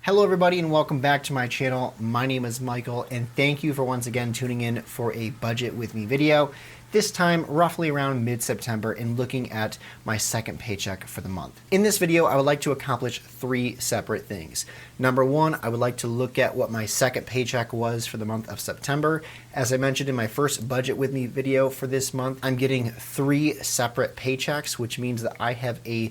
Hello everybody and welcome back to my channel. My name is Michael and thank you for once again tuning in for a budget with me video. This time roughly around mid-September and looking at my second paycheck for the month. In this video I would like to accomplish three separate things. Number one, I would like to look at what my second paycheck was for the month of September. As I mentioned in my first budget with me video for this month, I'm getting three separate paychecks, which means that I have a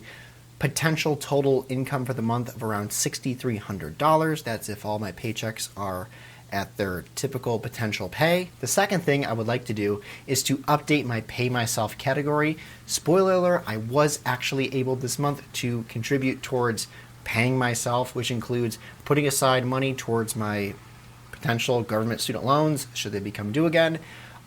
potential total income for the month of around $6,300. That's if all my paychecks are at their typical potential pay. The second thing I would like to do is to update my pay myself category. Spoiler alert, I was actually able this month to contribute towards paying myself, which includes putting aside money towards my potential government student loans should they become due again,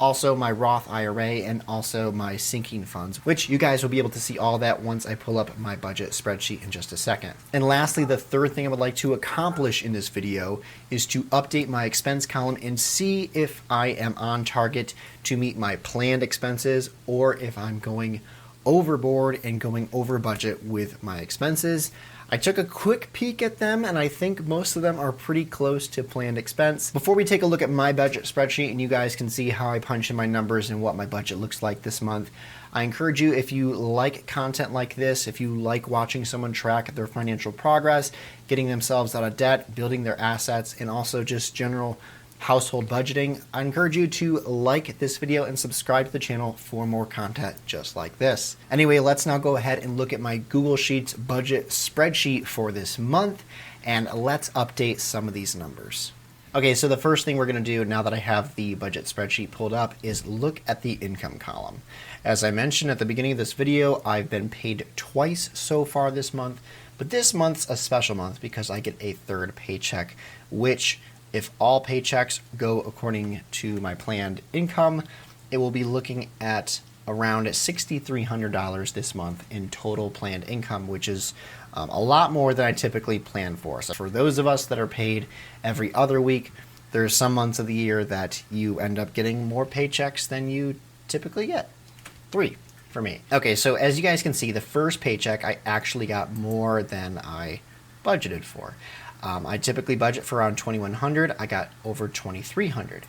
also my Roth IRA, and also my sinking funds, which you guys will be able to see all that once I pull up my budget spreadsheet in just a second. And lastly, the third thing I would like to accomplish in this video is to update my expense column and see if I am on target to meet my planned expenses or if I'm going overboard and going over budget with my expenses. I took a quick peek at them and I think most of them are pretty close to planned expense. Before we take a look at my budget spreadsheet and you guys can see how I punch in my numbers and what my budget looks like this month, I encourage you, if you like content like this, if you like watching someone track their financial progress, getting themselves out of debt, building their assets, and also just general household budgeting, I encourage you to like this video and subscribe to the channel for more content just like this. Anyway, let's now go ahead and look at my Google Sheets budget spreadsheet for this month, and let's update some of these numbers. Okay, so the first thing we're going to do now that I have the budget spreadsheet pulled up is look at the income column. As I mentioned at the beginning of this video, I've been paid twice so far this month, but this month's a special month because I get a third paycheck, which if all paychecks go according to my planned income, it will be looking at around $6,300 this month in total planned income, which is a lot more than I typically plan for. So for those of us that are paid every other week, there's some months of the year that you end up getting more paychecks than you typically get. 3 for me. Okay, so as you guys can see, the first paycheck I actually got more than I budgeted for. I typically budget for around $2,100. I got over $2,300.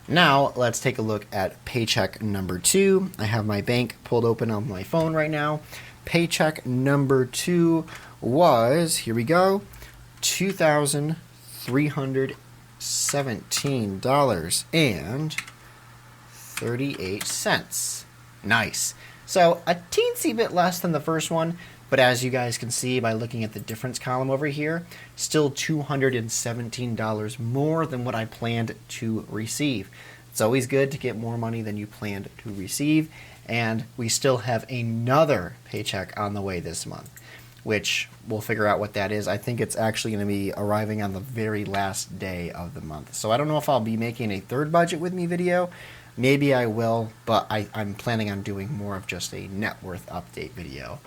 Now let's take a look at paycheck number 2. I have my bank pulled open on my phone right now. Paycheck number 2 was, here we go, $2,317.38. Nice. So a teensy bit less than the first one, but as you guys can see by looking at the difference column over here, still $217 more than what I planned to receive. It's always good to get more money than you planned to receive, and we still have another paycheck on the way this month, which we'll figure out what that is. I think it's actually going to be arriving on the very last day of the month. So I don't know if I'll be making a third budget with me video. Maybe I will, but I'm planning on doing more of just a net worth update video.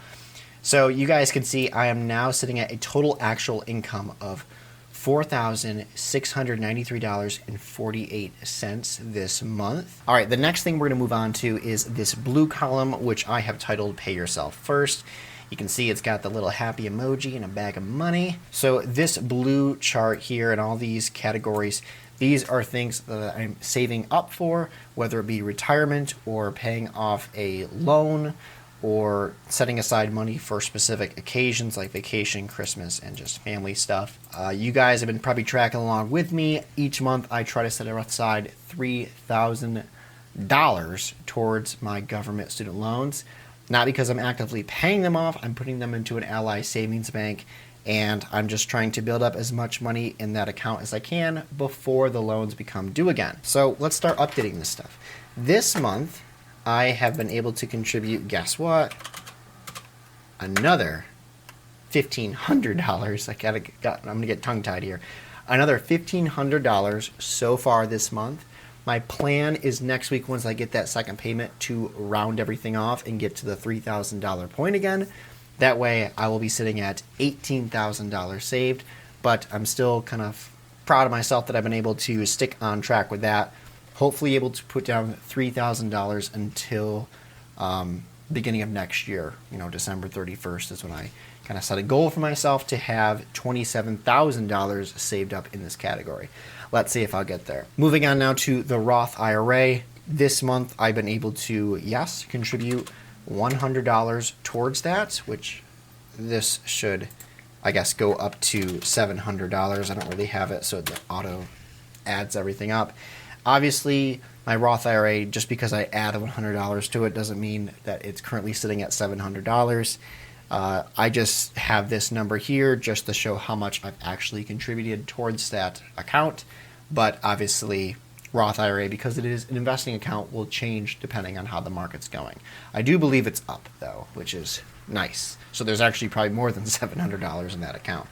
So you guys can see I am now sitting at a total actual income of $4,693.48 this month. All right, the next thing we're going to move on to is this blue column, which I have titled Pay Yourself First. You can see it's got the little happy emoji and a bag of money. So this blue chart here and all these categories, these are things that I'm saving up for, whether it be retirement or paying off a loan or setting aside money for specific occasions like vacation, Christmas, and just family stuff. You guys have been probably tracking along with me. Each month I try to set aside $3,000 towards my government student loans. Not because I'm actively paying them off, I'm putting them into an Ally savings bank, and I'm just trying to build up as much money in that account as I can before the loans become due again. So let's start updating this stuff. This month, I have been able to contribute, guess what? Another $1,500. I'm gonna get tongue-tied here. Another $1,500 so far this month. My plan is next week, once I get that second payment, to round everything off and get to the $3,000 point again. That way I will be sitting at $18,000 saved, but I'm still kind of proud of myself that I've been able to stick on track with that. Hopefully able to put down $3,000 until beginning of next year. You know, December 31st is when I kind of set a goal for myself to have $27,000 saved up in this category. Let's see if I'll get there. Moving on now to the Roth IRA. This month I've been able to, yes, contribute $100 towards that, which this should, I guess, go up to $700. I don't really have it, so the auto adds everything up. Obviously, my Roth IRA, just because I add $100 to it doesn't mean that it's currently sitting at $700. I just have this number here just to show how much I've actually contributed towards that account. But obviously, Roth IRA, because it is an investing account, will change depending on how the market's going. I do believe it's up, though, which is nice. So there's actually probably more than $700 in that account.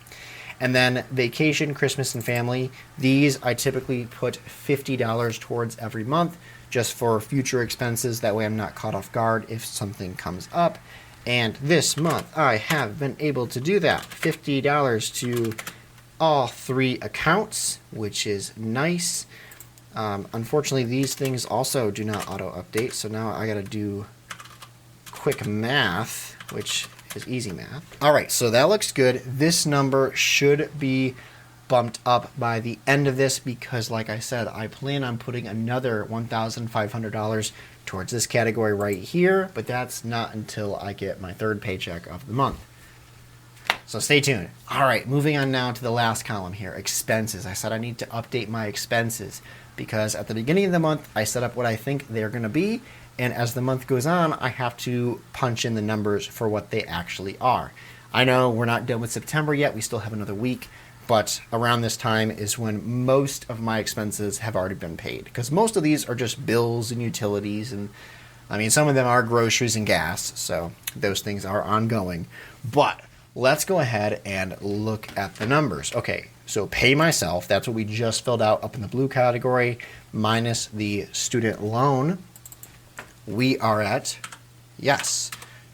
And then vacation, Christmas, and family. These I typically put $50 towards every month just for future expenses. That way I'm not caught off guard if something comes up. And this month I have been able to do that. $50 to all three accounts, which is nice. Unfortunately, these things also do not auto-update, so now I gotta do quick math, which is easy math. All right, so that looks good. This number should be bumped up by the end of this because, like I said, I plan on putting another $1,500 towards this category right here, but that's not until I get my third paycheck of the month. So stay tuned. All right, moving on now to the last column here, expenses. I said I need to update my expenses because at the beginning of the month, I set up what I think they're gonna be, and as the month goes on, I have to punch in the numbers for what they actually are. I know we're not done with September yet, we still have another week, but around this time is when most of my expenses have already been paid, because most of these are just bills and utilities, and I mean, some of them are groceries and gas, so those things are ongoing. But let's go ahead and look at the numbers. Okay, so pay myself, that's what we just filled out up in the blue category, minus the student loan. We are at, yes,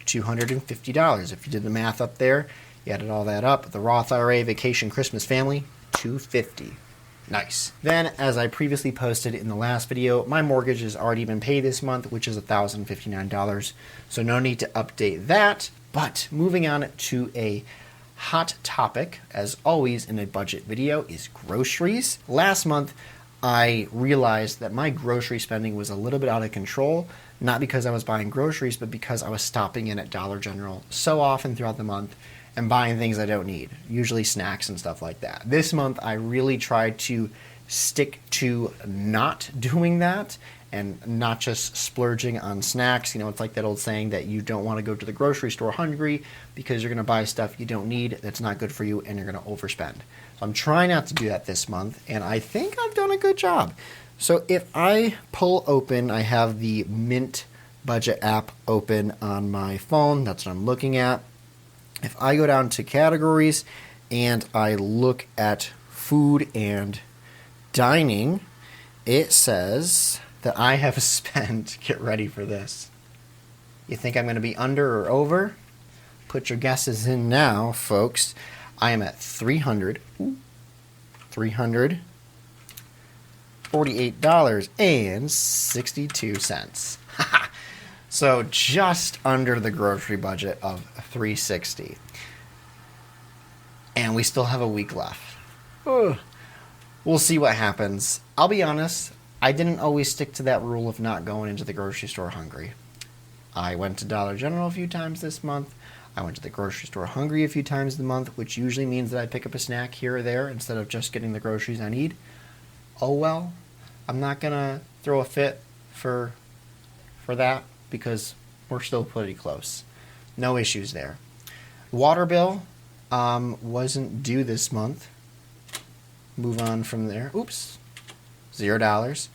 $250. If you did the math up there, you added all that up. The Roth IRA, vacation, Christmas, family, $250. Nice. Then, as I previously posted in the last video, my mortgage has already been paid this month, which is $1,059. So no need to update that. But moving on to a hot topic, as always in a budget video, is groceries. Last month, I realized that my grocery spending was a little bit out of control, not because I was buying groceries, but because I was stopping in at Dollar General so often throughout the month and buying things I don't need, usually snacks and stuff like that. This month, I really tried to stick to not doing that and not just splurging on snacks. You know, it's like that old saying that you don't want to go to the grocery store hungry because you're going to buy stuff you don't need that's not good for you and you're going to overspend. So I'm trying not to do that this month, and I think I've done a good job. So if I pull open, I have the Mint Budget app open on my phone. That's what I'm looking at. If I go down to categories and I look at food and dining, it says that I have spent, get ready for this. You think I'm going to be under or over? Put your guesses in now, folks. I am at $348.62. So just under the grocery budget of $360. And we still have a week left. We'll see what happens. I'll be honest, I didn't always stick to that rule of not going into the grocery store hungry. I went to Dollar General a few times this month. I went to the grocery store hungry a few times a month, which usually means that I pick up a snack here or there instead of just getting the groceries I need. Oh well, I'm not going to throw a fit for that because we're still pretty close. No issues there. Water bill wasn't due this month. Move on from there. Oops. $0.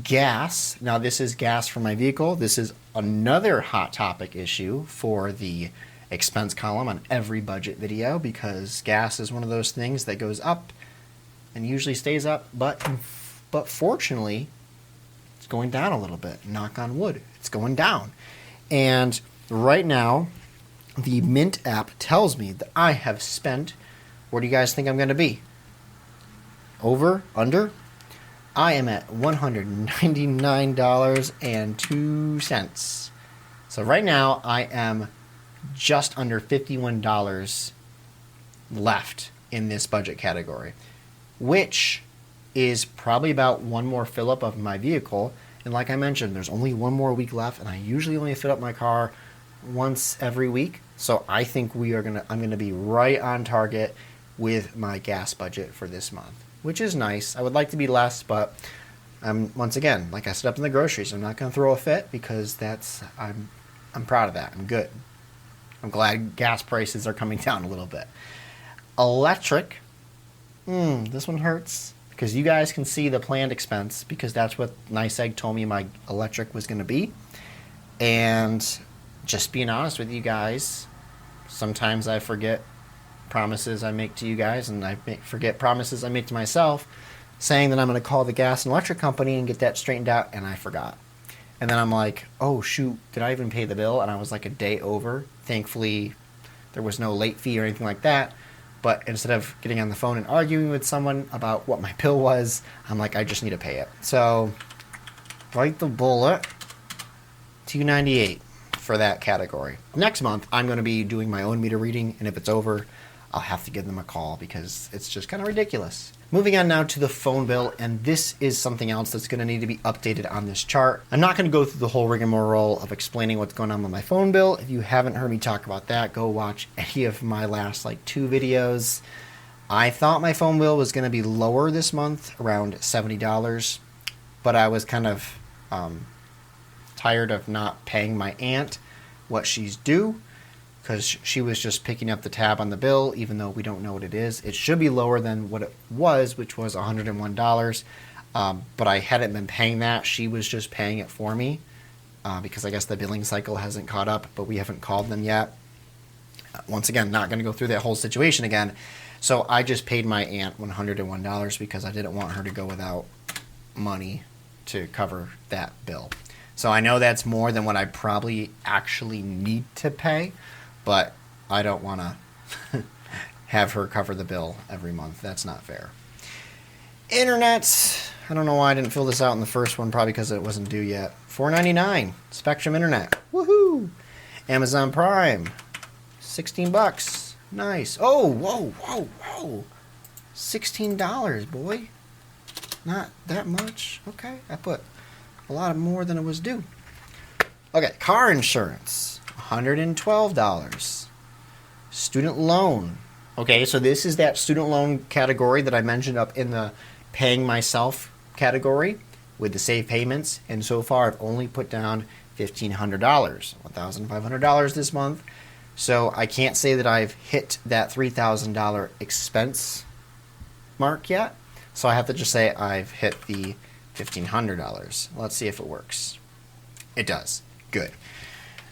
Gas. Now this is gas for my vehicle. This is another hot topic issue for the expense column on every budget video because gas is one of those things that goes up and usually stays up, but fortunately it's going down a little bit. Knock on wood. It's going down. And right now the Mint app tells me that I have spent, where do you guys think I'm going to be? Over? Under? I am at $199.02. So right now I am just under $51 left in this budget category, which is probably about one more fill up of my vehicle. And like I mentioned, there's only one more week left, and I usually only fill up my car once every week. So I think I'm gonna be right on target with my gas budget for this month, which is nice. I would like to be less, but once again, like I said up in the groceries, I'm not gonna throw a fit because I'm proud of that. I'm good. I'm glad gas prices are coming down a little bit. Electric, this one hurts because you guys can see the planned expense because that's what Nice Egg told me my electric was going to be. And just being honest with you guys, sometimes I forget promises I make to you guys, and I forget promises I make to myself, saying that I'm going to call the gas and electric company and get that straightened out, and I forgot. And then I'm like, oh shoot, did I even pay the bill? And I was like a day over. Thankfully, there was no late fee or anything like that. But instead of getting on the phone and arguing with someone about what my bill was, I'm like, I just need to pay it. So, bite the bullet, $298 for that category. Next month, I'm going to be doing my own meter reading, and if it's over, I'll have to give them a call because it's just kind of ridiculous. Moving on now to the phone bill, and this is something else that's going to need to be updated on this chart. I'm not going to go through the whole rigmarole of explaining what's going on with my phone bill. If you haven't heard me talk about that, go watch any of my last 2 videos. I thought my phone bill was going to be lower this month, around $70, but I was kind of tired of not paying my aunt what she's due, because she was just picking up the tab on the bill, even though we don't know what it is. It should be lower than what it was, which was $101. But I hadn't been paying that. She was just paying it for me because I guess the billing cycle hasn't caught up, but we haven't called them yet. Once again, not going to go through that whole situation again. So I just paid my aunt $101 because I didn't want her to go without money to cover that bill. So I know that's more than what I probably actually need to pay, but I don't want to have her cover the bill every month. That's not fair. Internet. I don't know why I didn't fill this out in the first one, probably because it wasn't due yet. $4.99. Spectrum Internet. Woohoo! Amazon Prime. $16. Nice. Oh, whoa. $16, boy. Not that much. Okay, I put a lot more than it was due. Okay, car insurance. $112. Student loan. Okay, so this is that student loan category that I mentioned up in the paying myself category with the save payments. And so far, I've only put down $1,500, $1,500 this month. So I can't say that I've hit that $3,000 expense mark yet. So I have to just say I've hit the $1,500. Let's see if it works. It does. Good.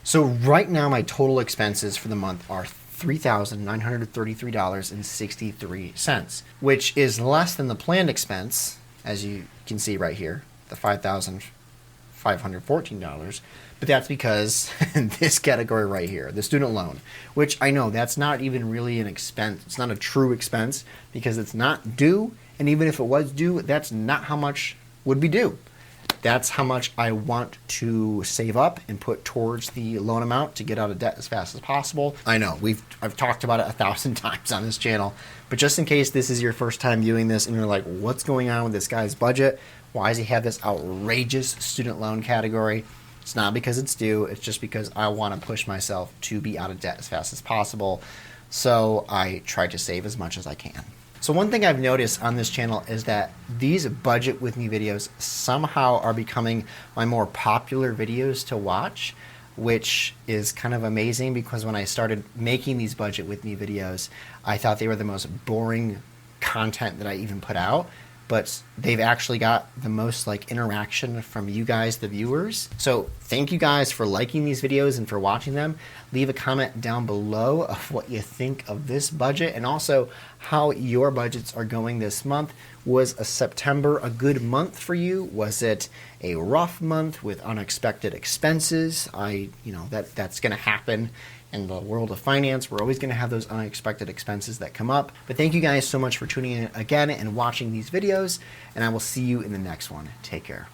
So right now my total expenses for the month are $3,933.63, which is less than the planned expense, as you can see right here, the $5,514. But that's because this category right here, the student loan, which I know that's not even really an expense. It's not a true expense because it's not due. And even if it was due, that's not how much would be due. That's how much I want to save up and put towards the loan amount to get out of debt as fast as possible. I know I've talked about it 1,000 times on this channel, but just in case this is your first time viewing this and you're like, what's going on with this guy's budget? Why does he have this outrageous student loan category? It's not because it's due. It's just because I want to push myself to be out of debt as fast as possible. So I try to save as much as I can. So one thing I've noticed on this channel is that these budget with me videos somehow are becoming my more popular videos to watch, which is kind of amazing because when I started making these budget with me videos, I thought they were the most boring content that I even put out, but they've actually got the most interaction from you guys, the viewers. So thank you guys for liking these videos and for watching them. Leave a comment down below of what you think of this budget and also how your budgets are going this month. Was September a good month for you? Was it a rough month with unexpected expenses? That's going to happen in the world of finance. We're always going to have those unexpected expenses that come up. But thank you guys so much for tuning in again and watching these videos, and I will see you in the next one. Take care.